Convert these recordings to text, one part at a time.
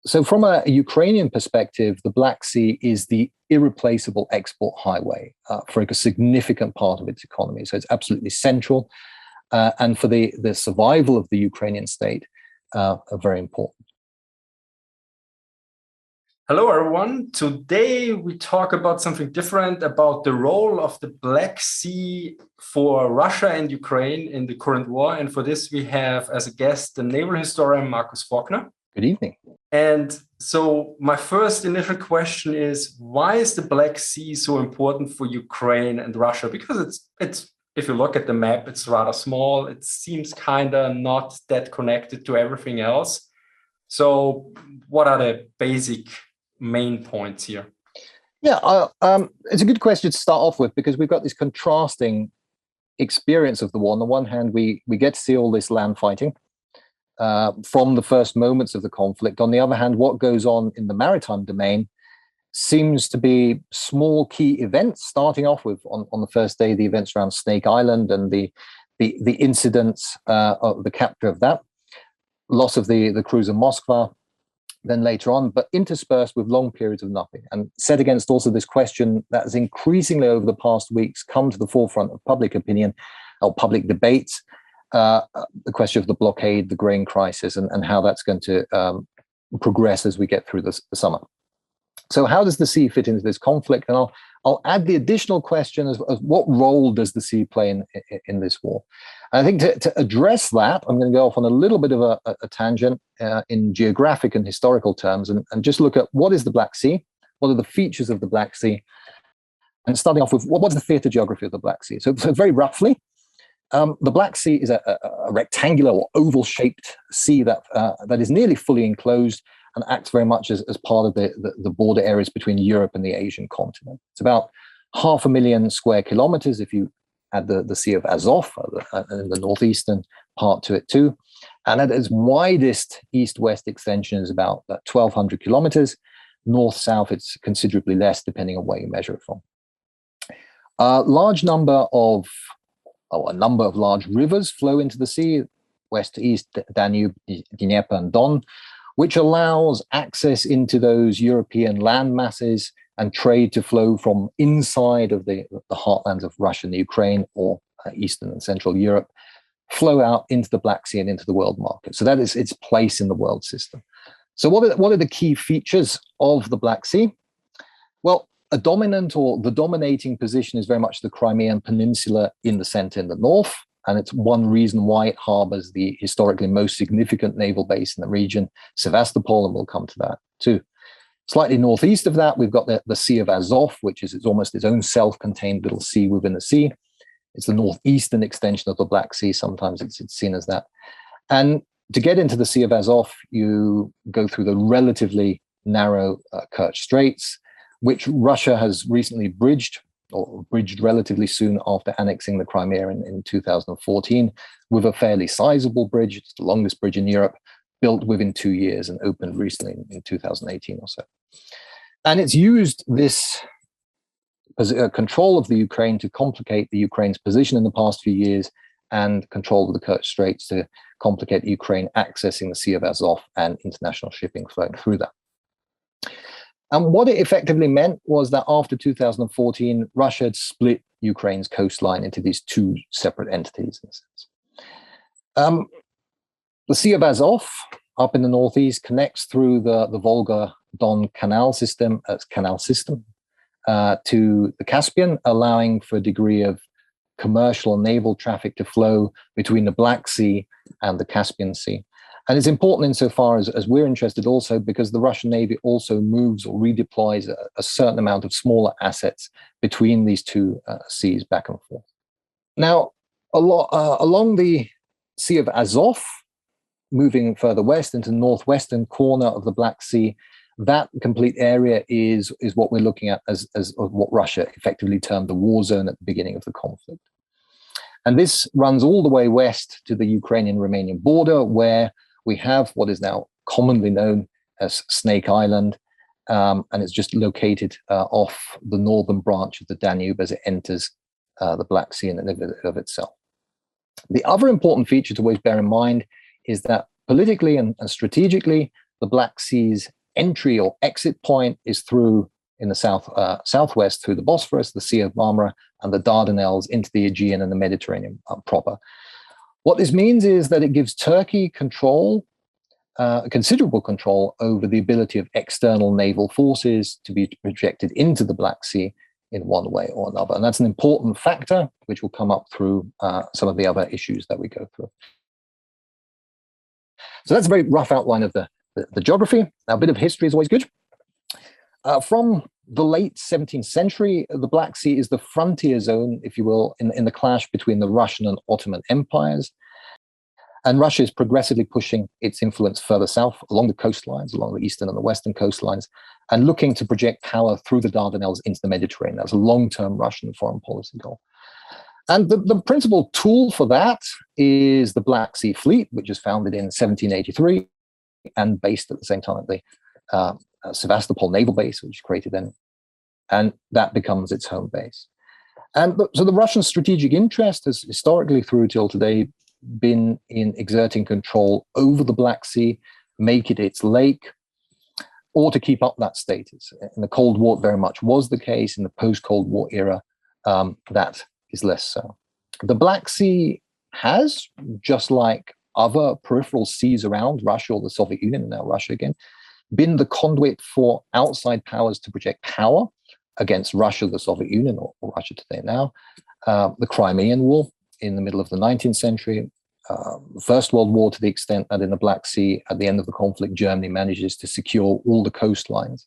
So from a Ukrainian perspective, the Black Sea is the irreplaceable export highway for a significant part of its economy. So it's absolutely central. And for the survival of the Ukrainian state, are very important. Hello, everyone. Today we talk about something different, about the role of the Black Sea for Russia and Ukraine in the current war. And for this, we have as a guest the Naval Historian Marcus Faulkner. Good evening. And so my first initial question is, why is the Black Sea so important for Ukraine and Russia? Because it's if you look at the map, it's rather small. It seems kind of not that connected to everything else. So what are the basic main points here? Yeah, it's a good question to start off with, because we've got this contrasting experience of the war. On the one hand, we get to see all this land fighting from the first moments of the conflict. On the other hand, what goes on in the maritime domain seems to be small key events, starting off with on the first day, the events around Snake Island and the incidents of the capture of that, loss of the cruiser Moskva, then later on, but interspersed with long periods of nothing. And set against also this question that has increasingly over the past weeks come to the forefront of public opinion or public debates, the question of the blockade, the grain crisis, and how that's going to progress as we get through the summer. So how does the sea fit into this conflict? And I'll add the additional question of what role does the sea play in this war? And I think to address that, I'm going to go off on a little bit of a tangent in geographic and historical terms, and just look at what is the Black Sea, what are the features of the Black Sea, and starting off with what's the theater geography of the Black Sea. So very roughly, the Black Sea is a rectangular or oval-shaped sea that is nearly fully enclosed and acts very much as part of the border areas between Europe and the Asian continent. It's about 500,000 square kilometers if you add the Sea of Azov and the northeastern part to it too. And at its widest east-west extension is about 1,200 kilometers. North-south, it's considerably less, depending on where you measure it from. A number of large rivers flow into the sea, west to east, Danube, Dnieper, and Don, which allows access into those European land masses and trade to flow from inside of the heartlands of Russia and the Ukraine, or Eastern and Central Europe, flow out into the Black Sea and into the world market. So that is its place in the world system. So what are the key features of the Black Sea? Well, a dominant or the dominating position is very much the Crimean Peninsula in the center in the north. And it's one reason why it harbors the historically most significant naval base in the region, Sevastopol, and we'll come to that too. Slightly northeast of that, we've got the Sea of Azov, which is almost its own self-contained little sea within the sea. It's the northeastern extension of the Black Sea. Sometimes it's seen as that. And to get into the Sea of Azov, you go through the relatively narrow Kerch Straits, which Russia has recently bridged relatively soon after annexing the Crimea in 2014, with a fairly sizable bridge. It's the longest bridge in Europe, built within 2 years and opened recently in 2018 or so. And it's used this control of the Ukraine to complicate the Ukraine's position in the past few years, and control of the Kerch Straits to complicate Ukraine accessing the Sea of Azov and international shipping flowing through that. And what it effectively meant was that after 2014, Russia had split Ukraine's coastline into these two separate entities, in a sense. The Sea of Azov, up in the northeast, connects through the Volga-Don canal system to the Caspian, allowing for a degree of commercial and naval traffic to flow between the Black Sea and the Caspian Sea. And it's important insofar as we're interested also because the Russian Navy also moves or redeploys a certain amount of smaller assets between these two seas back and forth. Now, along the Sea of Azov, moving further west into the northwestern corner of the Black Sea, that complete area is what we're looking at as what Russia effectively termed the war zone at the beginning of the conflict. And this runs all the way west to the Ukrainian-Romanian border, where we have what is now commonly known as Snake Island, and it's just located off the northern branch of the Danube as it enters the Black Sea in and of itself. The other important feature to always bear in mind is that politically and strategically, the Black Sea's entry or exit point is through in the southwest through the Bosphorus, the Sea of Marmara, and the Dardanelles into the Aegean and the Mediterranean proper. What this means is that it gives Turkey control, considerable control over the ability of external naval forces to be projected into the Black Sea in one way or another. And that's an important factor, which will come up through some of the other issues that we go through. So that's a very rough outline of the geography. Now, a bit of history is always good. From the late 17th century, the Black Sea is the frontier zone, if you will, in the clash between the Russian and Ottoman empires. And Russia is progressively pushing its influence further south along the coastlines, along the eastern and the western coastlines, and looking to project power through the Dardanelles into the Mediterranean. That's a long-term Russian foreign policy goal. And the principal tool for that is the Black Sea Fleet, which was founded in 1783 and based at the same time at the Sevastopol naval base, which was created then. And that becomes its home base. And so the Russian strategic interest has historically through till today been in exerting control over the Black Sea, make it its lake, or to keep up that status. In the Cold War, it very much was the case. In the post-Cold War era, that is less so. The Black Sea has, just like other peripheral seas around Russia or the Soviet Union, and now Russia again, been the conduit for outside powers to project power against Russia, the Soviet Union, or Russia today now. The Crimean War in the middle of the 19th century, the First World War, to the extent that in the Black Sea, at the end of the conflict, Germany manages to secure all the coastlines.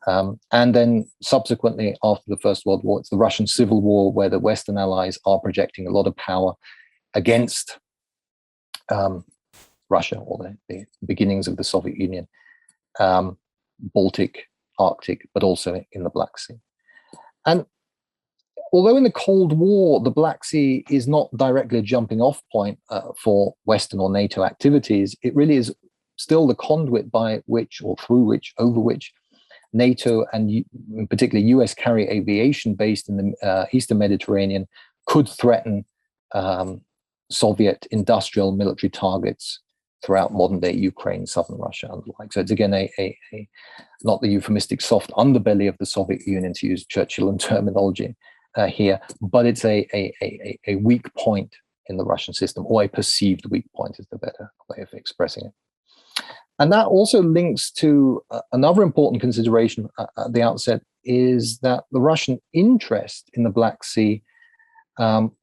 And then subsequently, after the First World War, it's the Russian Civil War, where the Western allies are projecting a lot of power against Russia, or the beginnings of the Soviet Union, Baltic, Arctic, but also in the Black Sea. And although in the Cold War, the Black Sea is not directly a jumping off point for Western or NATO activities, it really is still the conduit by which, or through which, over which NATO and in particular US carrier aviation based in the Eastern Mediterranean could threaten Soviet industrial military targets throughout modern day Ukraine, southern Russia, and the like. So it's again a not the euphemistic soft underbelly of the Soviet Union, to use Churchillian terminology here, but it's a weak point in the Russian system, or a perceived weak point is the better way of expressing it. And that also links to another important consideration at the outset, is that the Russian interest in the Black Sea,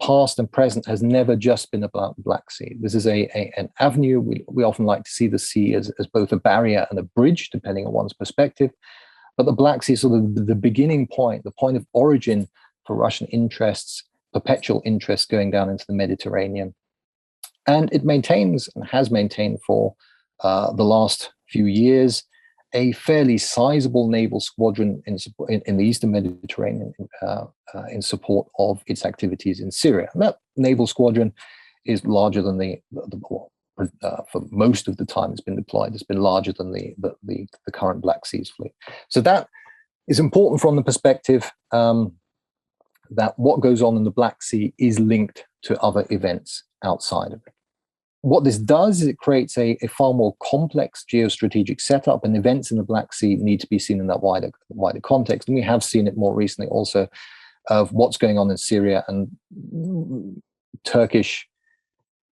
past and present, has never just been about the Black Sea. This is an avenue. We often like to see the sea as both a barrier and a bridge, depending on one's perspective. But the Black Sea is sort of the beginning point, the point of origin for Russian interests, perpetual interests going down into the Mediterranean. And it maintains, and has maintained for the last few years, a fairly sizable naval squadron in the Eastern Mediterranean in support of its activities in Syria. And that naval squadron is larger than for most of the time it's been deployed, it's been larger than the current Black Seas fleet. So that is important from the perspective that what goes on in the Black Sea is linked to other events outside of it. What this does is it creates a far more complex geostrategic setup, and events in the Black Sea need to be seen in that wider context. And we have seen it more recently also of what's going on in Syria, and Turkish,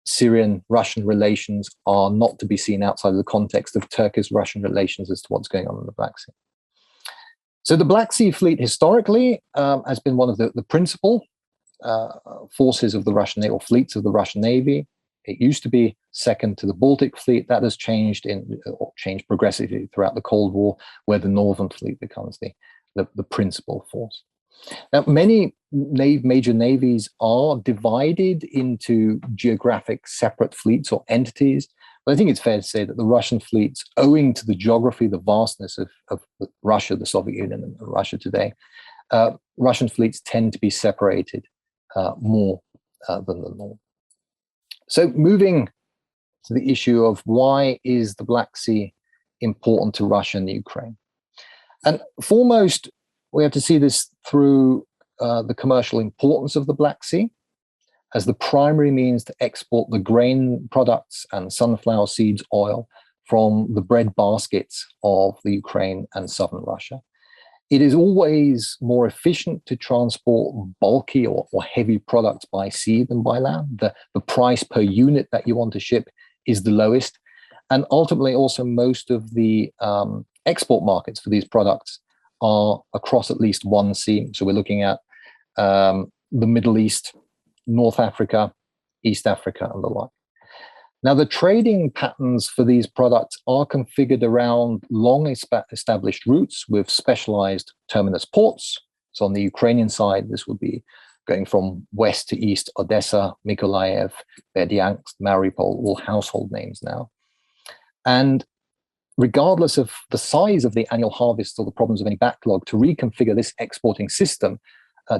Syrian, Russian relations are not to be seen outside of the context of Turkish-Russian relations as to what's going on in the Black Sea. So the Black Sea Fleet historically has been one of the principal forces of the Russian Navy, or fleets of the Russian Navy. It used to be second to the Baltic Fleet. That has changed changed progressively throughout the Cold War, where the Northern Fleet becomes the principal force. Now, many major navies are divided into geographic separate fleets or entities, but I think it's fair to say that the Russian fleets, owing to the geography, the vastness of Russia, the Soviet Union, and Russia today, Russian fleets tend to be separated more than the norm. So moving to the issue of why is the Black Sea important to Russia and Ukraine? And foremost, we have to see this through the commercial importance of the Black Sea as the primary means to export the grain products and sunflower seeds, oil from the bread baskets of the Ukraine and southern Russia. It is always more efficient to transport bulky or heavy products by sea than by land. The price per unit that you want to ship is the lowest. And ultimately, also, most of the export markets for these products are across at least one sea. So we're looking at the Middle East, North Africa, East Africa, and the like. Now, the trading patterns for these products are configured around long established routes with specialized terminus ports. So on the Ukrainian side, this would be going from west to east: Odessa, Mykolaiv, Berdyansk, Mariupol, all household names now. And regardless of the size of the annual harvest or the problems of any backlog, to reconfigure this exporting system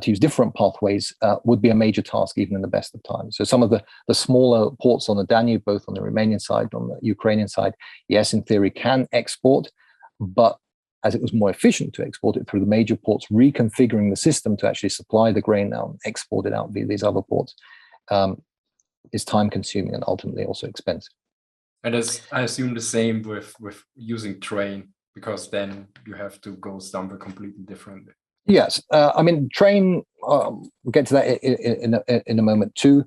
to use different pathways would be a major task, even in the best of times. So some of the smaller ports on the Danube, both on the Romanian side, on the Ukrainian side, yes, in theory, can export, but as it was more efficient to export it through the major ports, reconfiguring the system to actually supply the grain now and export it out via these other ports is time-consuming and ultimately also expensive. And I assume the same with using train, because then you have to go somewhere completely different. Yes, I mean, train, we'll get to that in a moment too.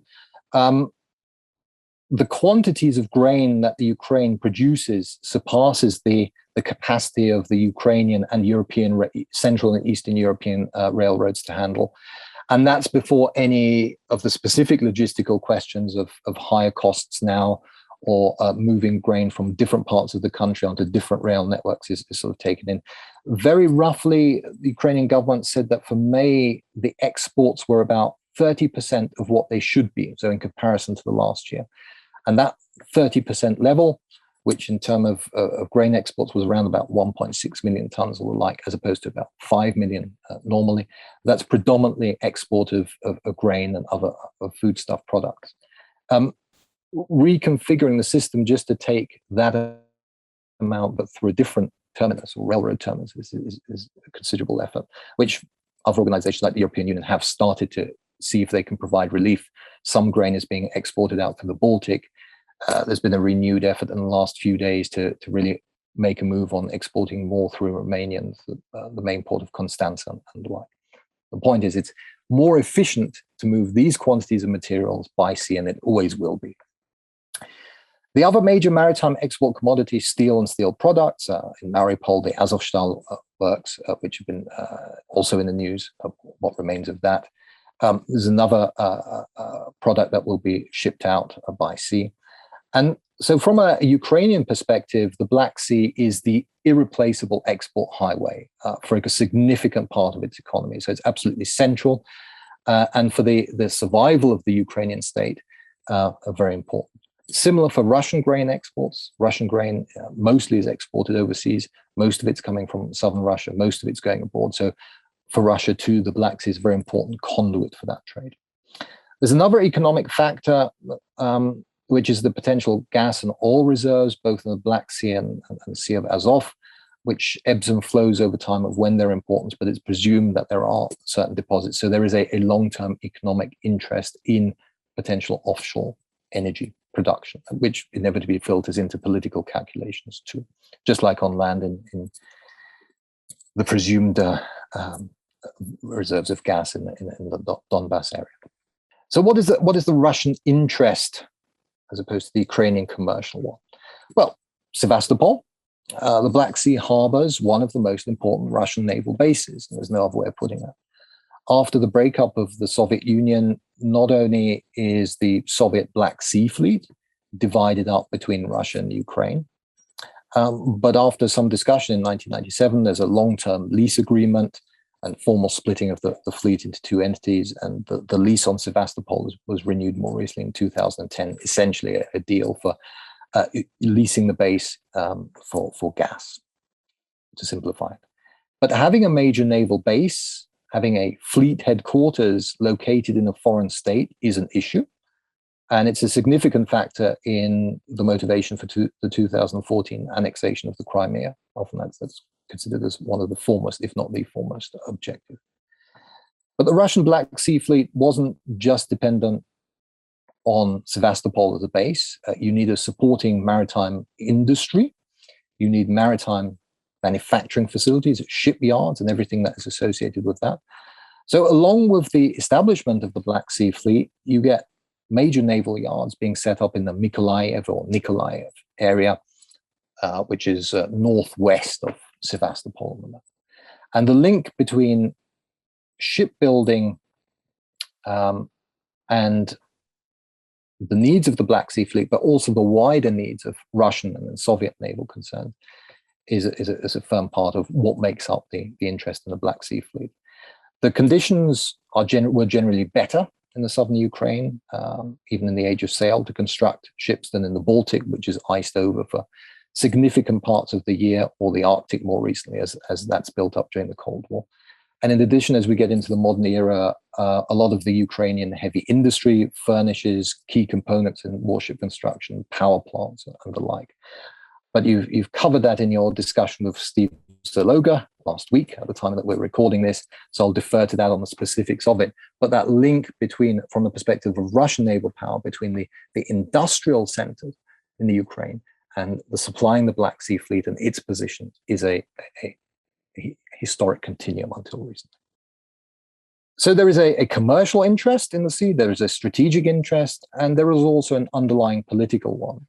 The quantities of grain that the Ukraine produces surpasses the capacity of the Ukrainian and European, Central and Eastern European railroads to handle. And that's before any of the specific logistical questions of higher costs now, or moving grain from different parts of the country onto different rail networks is sort of taken in. Very roughly, the Ukrainian government said that for May, the exports were about 30% of what they should be, so in comparison to the last year. And that 30% level, which in terms of grain exports was around about 1.6 million tons or the like, as opposed to about 5 million normally, that's predominantly export of grain and other foodstuff products. Reconfiguring the system just to take that amount, but through a different terminus or railroad terminus, is a considerable effort, which other organizations like the European Union have started to see if they can provide relief. Some grain is being exported out to the Baltic. There's been a renewed effort in the last few days to really make a move on exporting more through Romania, the main port of Constanța and the like. The point is, it's more efficient to move these quantities of materials by sea, and it always will be. The other major maritime export commodity, steel and steel products, in Mariupol, the Azovstal works, which have been also in the news, what remains of that. There's another product that will be shipped out by sea. And so from a Ukrainian perspective, the Black Sea is the irreplaceable export highway for a significant part of its economy. So it's absolutely central. And for the survival of the Ukrainian state, are very important. Similar for Russian grain exports. Russian grain mostly is exported overseas. Most of it's coming from southern Russia. Most of it's going abroad. So for Russia too, the Black Sea is a very important conduit for that trade. There's another economic factor, which is the potential gas and oil reserves, both in the Black Sea and the Sea of Azov, which ebbs and flows over time of when they're important, but it's presumed that there are certain deposits. So there is a long-term economic interest in potential offshore energy production, which inevitably filters into political calculations too, just like on land in the presumed reserves of gas in the Donbass area. So what is the Russian interest as opposed to the Ukrainian commercial one? Well, Sevastopol, the Black Sea harbors one of the most important Russian naval bases. There's no other way of putting it. After the breakup of the Soviet Union, not only is the Soviet Black Sea Fleet divided up between Russia and Ukraine, but after some discussion in 1997, there's a long-term lease agreement and formal splitting of the fleet into two entities. And the lease on Sevastopol was renewed more recently in 2010, essentially a deal for leasing the base for gas, to simplify it. But having a major naval base, having a fleet headquarters located in a foreign state is an issue. And it's a significant factor in the motivation for the 2014 annexation of the Crimea. Often that's considered as one of the foremost, if not the foremost, objective. But the Russian Black Sea Fleet wasn't just dependent on Sevastopol as a base. You need a supporting maritime industry. You need maritime manufacturing facilities, shipyards, and everything that is associated with that. So along with the establishment of the Black Sea Fleet, you get major naval yards being set up in the Nikolaev area, which is northwest of Sevastopol. And the link between shipbuilding and the needs of the Black Sea Fleet, but also the wider needs of Russian and Soviet naval concerns, is a firm part of what makes up the interest in the Black Sea Fleet. The conditions were generally better in the southern Ukraine, even in the age of sail, to construct ships than in the Baltic, which is iced over for significant parts of the year, or the Arctic more recently, as that's built up during the Cold War. And in addition, as we get into the modern era, a lot of the Ukrainian heavy industry furnishes key components in warship construction, power plants, and the like. But you've covered that in your discussion with Steve Zaloga last week at the time that we're recording this, so I'll defer to that on the specifics of it. But that link between, from the perspective of Russian naval power, between the industrial centers in the Ukraine and the supplying the Black Sea Fleet and its positions is a historic continuum until recently. So there is a commercial interest in the sea, there is a strategic interest, and there is also an underlying political one.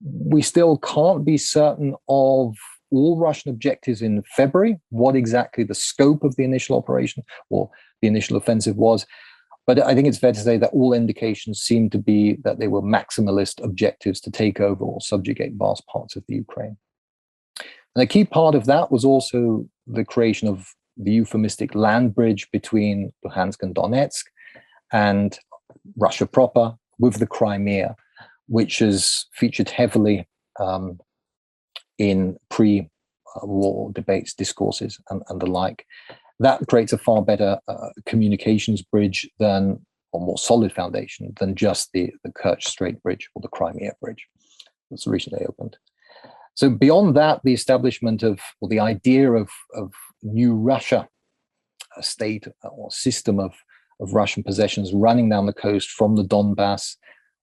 We still can't be certain of all Russian objectives in February, what exactly the scope of the initial operation or the initial offensive was. But I think it's fair to say that all indications seem to be that they were maximalist objectives to take over or subjugate vast parts of the Ukraine. And a key part of that was also the creation of the euphemistic land bridge between Luhansk and Donetsk and Russia proper with the Crimea, which has featured heavily in pre-war debates, discourses, and the like. That creates a far better communications bridge than, or more solid foundation than just the Kerch Strait Bridge or the Crimea Bridge that's recently opened. So beyond that, the establishment of, or the idea of new Russia, a state or system of Russian possessions running down the coast from the Donbass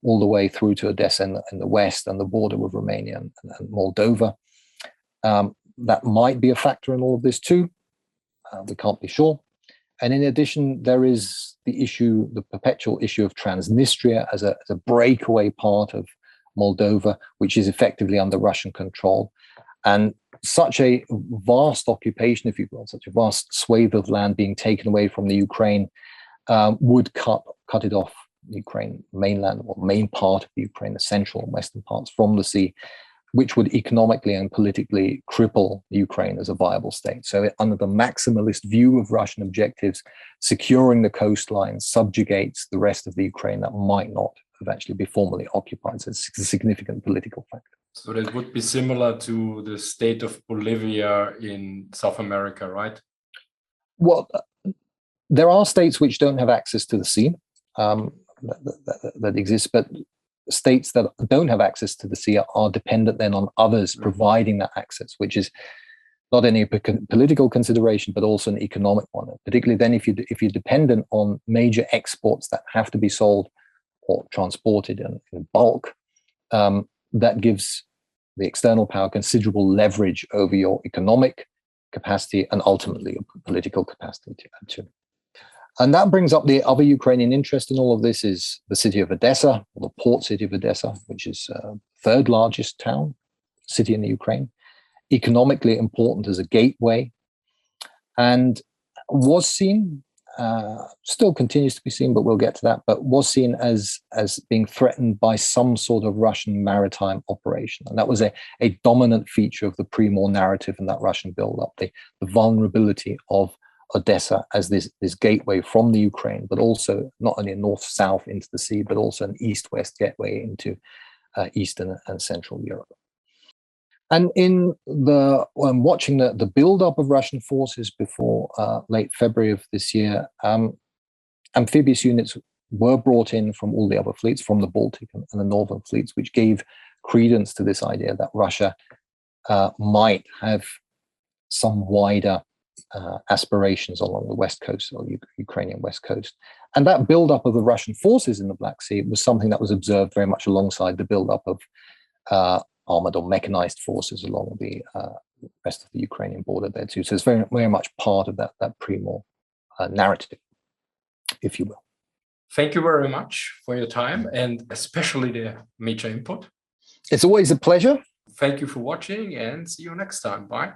all the way through to Odessa in the west and the border with Romania and Moldova. That might be a factor in all of this too. We can't be sure. And in addition, there is the issue, the perpetual issue of Transnistria as a breakaway part of Moldova, which is effectively under Russian control. And such a vast occupation, if you will, such a vast swathe of land being taken away from the Ukraine would cut it off Ukraine mainland, or main part of Ukraine, the central and western parts from the sea, which would economically and politically cripple Ukraine as a viable state. So under the maximalist view of Russian objectives, securing the coastline subjugates the rest of the Ukraine that might not eventually be formally occupied. So it's a significant political factor. So that would be similar to the state of Bolivia in South America, right? Well, there are states which don't have access to the sea that exist, but states that don't have access to the sea are dependent then on others providing that access, which is not only a political consideration, but also an economic one. Particularly then if you're dependent on major exports that have to be sold or transported in bulk, that gives the external power considerable leverage over your economic capacity and ultimately your political capacity too. And that brings up the other Ukrainian interest in all of this is the city of Odessa, or the port city of Odessa, which is third largest city in the Ukraine, economically important as a gateway, and was seen, still continues to be seen, but we'll get to that, but was seen as being threatened by some sort of Russian maritime operation. And that was a dominant feature of the pre-war narrative in that Russian build-up, the vulnerability of Odessa as this gateway from the Ukraine, but also not only a north-south into the sea, but also an east-west gateway into Eastern and Central Europe. And in watching the build-up of Russian forces before late February of this year, amphibious units were brought in from all the other fleets, from the Baltic and the northern fleets, which gave credence to this idea that Russia might have some wider aspirations along the west coast or Ukrainian west coast, And that buildup of the Russian forces in the Black Sea was something that was observed very much alongside the buildup of armored or mechanized forces along the rest of the Ukrainian border there too. So it's very, very much part of that Primor narrative, if you will. Thank you very much for your time and especially the major input. It's always a pleasure. Thank you for watching and see you next time. Bye.